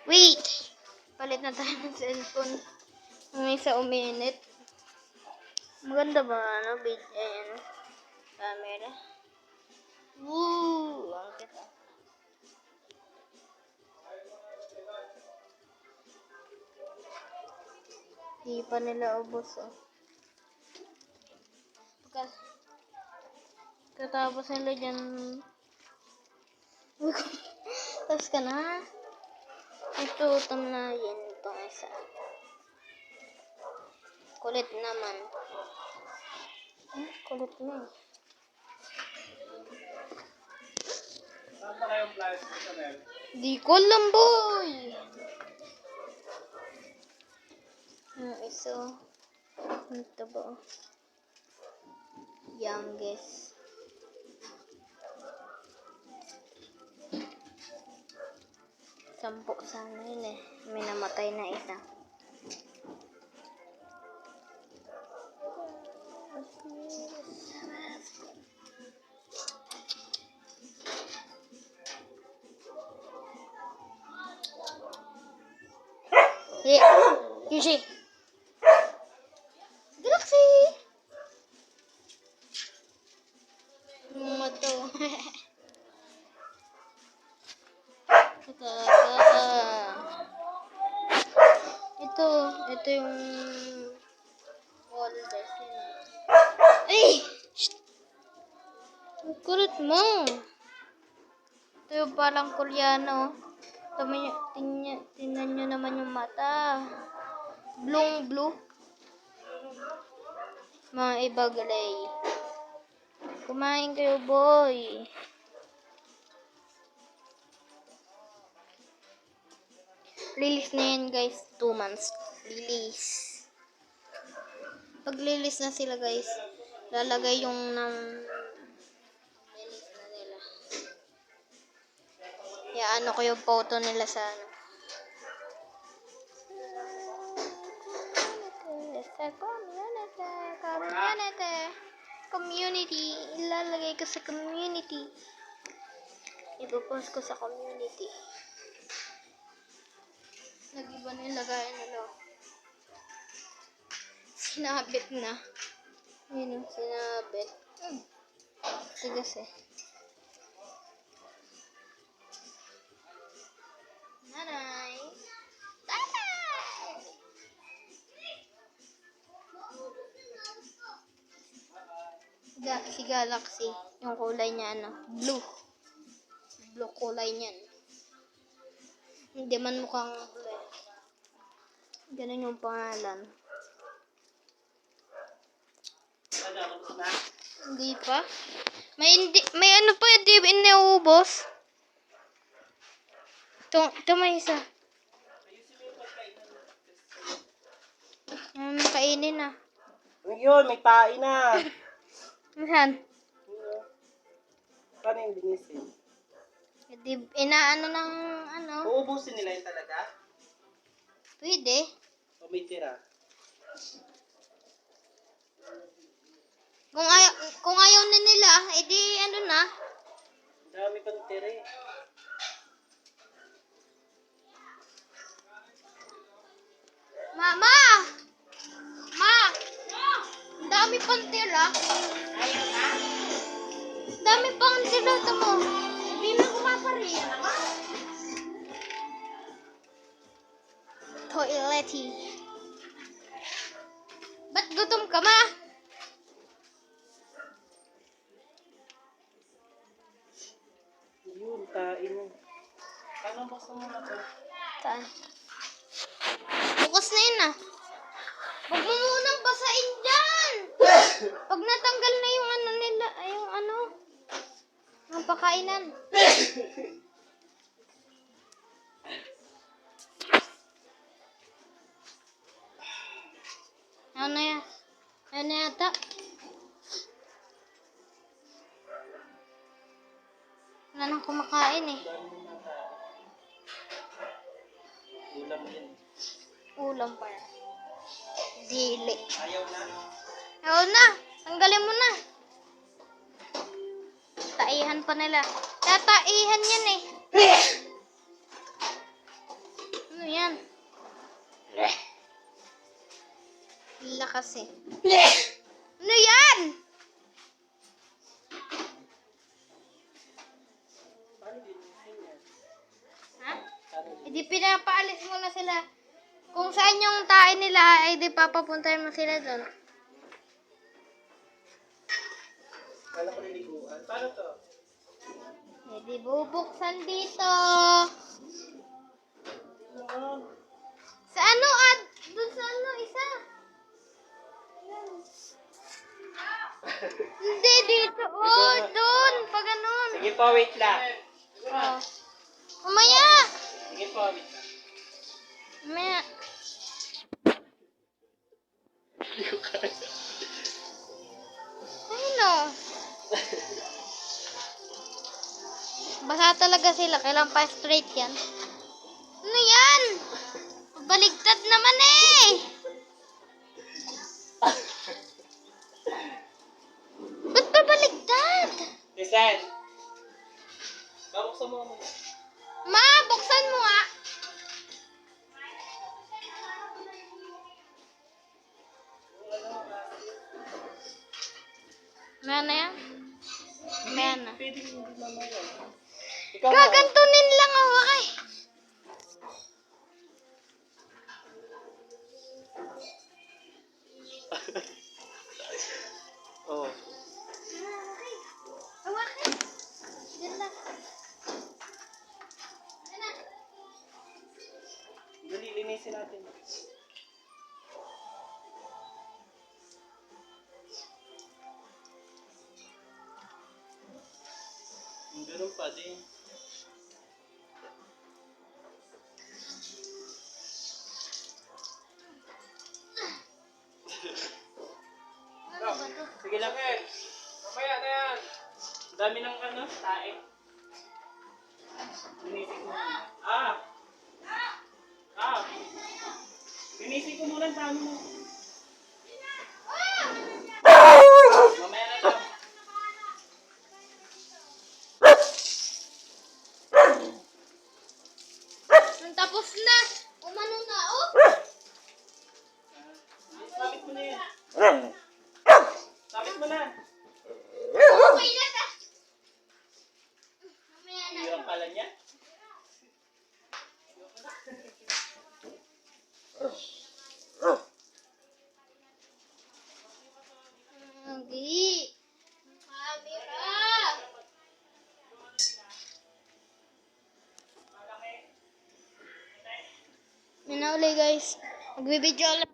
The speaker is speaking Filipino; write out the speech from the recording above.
Wait! Palit na tayo ng cellphone. May isa uminit. Maganda ba camera? Woo! Ang kita. Di pa nila ubos, oh. Katapos nila dyan. Tapos ka na. Ito, tamlayin itong isa. Kulit naman. Kulit na eh. Saan pa kayong plastic sa Mel? Di ko alam, boy! Isa. Ito ba? Youngest. Sampo sana yun eh. May namatay na isa. Yuji! Galaxy! Mato. Ito yung wall design. Ay! Shh! Ang kulit mo. Ito yung parang Koreano. Tingnan nyo naman yung mata. Blue. Mga ibagalay. Kumain kayo, boy. Release na yan, guys. 2 months. Release. Pag release na sila, guys, lalagay yung release na nila. Ano ko yung photo nila sa community. Ilalagay ko sa community. Ipopost ko sa community. Nag-iba na yung lagayan nila. Sinabit na. Yun, sinabit. Tigas eh. Nanay! Tatay! Si Galaxy. Yung kulay niya, blue. Blue kulay niyan. Hindi man mukhang blue. Ganun yung pangalan. Hindi pa. May ano pa, hindi inaubos. Ito may isa. Kainin na. Yun, may tae na. Saan? Paano yung linisin? Inaano ng Uubusin nila yun talaga? Pwede. O may tira? Kung ayaw na nila, edi na. Ang dami pang tira eh. Mama! Ang dami pang tira. Ayaw na? Dami pang tira mo. Hindi na kumapariya naman. Toilety. Ba't gutom ka, ma? Yun, tae mo. Paano basta mo na to? Saan? Bukas na yun ah. Huwag mo munang basain dyan. Pag natanggal na yung nila, ang pakainan. Ano na yata? Wala nang kumakain eh. Ulam yun. Ulam pa yan. Dili. Ayaw na? Ayaw na. Tanggalin mo na. Taihan pa nila. Tataihan yan eh. kasi. Ano yan? Ha? Hindi pinapaalis mo na sila. Kung saan yung tae nila, ay di papapuntahin mo sila doon. Kala ko niliguan. Paano to? Hindi bubuksan dito. Sa ano, doon sa ano, isa. Hindi, dito. Oh, doon. Pa ganun. Sige po, wait lang. Oh. Mamaya. Sige po, wait lang. Mamaya. Hindi ko kaya. Ayun o. Basa talaga sila. Kailangan pa straight yan. Ano yan? Baligtad naman eh. Ba't ba baligtad? Listen. Babuksan mo muna. Ma, buksan mo nga. Maya na yan? Maya na. Pwede hindi mamaya. Ikaw na. Gagantunin lang ako kay. Oo. Hawakan. Diyan lang. Diyan na. Dali, linisin natin. Ganun pa din. Ano ba to? Sige lang, Ed. Mamaya na yan. Ang dami ng ano, tae. Linisin ko muna. Linisin ko muna ang dami mo. Mamaya na lang. Tapos na. Umano na, oh. Sabit mo na yan. Sabit mo na. Okay na ta. Mamaya na. Hirap pala niya. Hindi. Camera. Yun na uli guys. Magbibideo lang.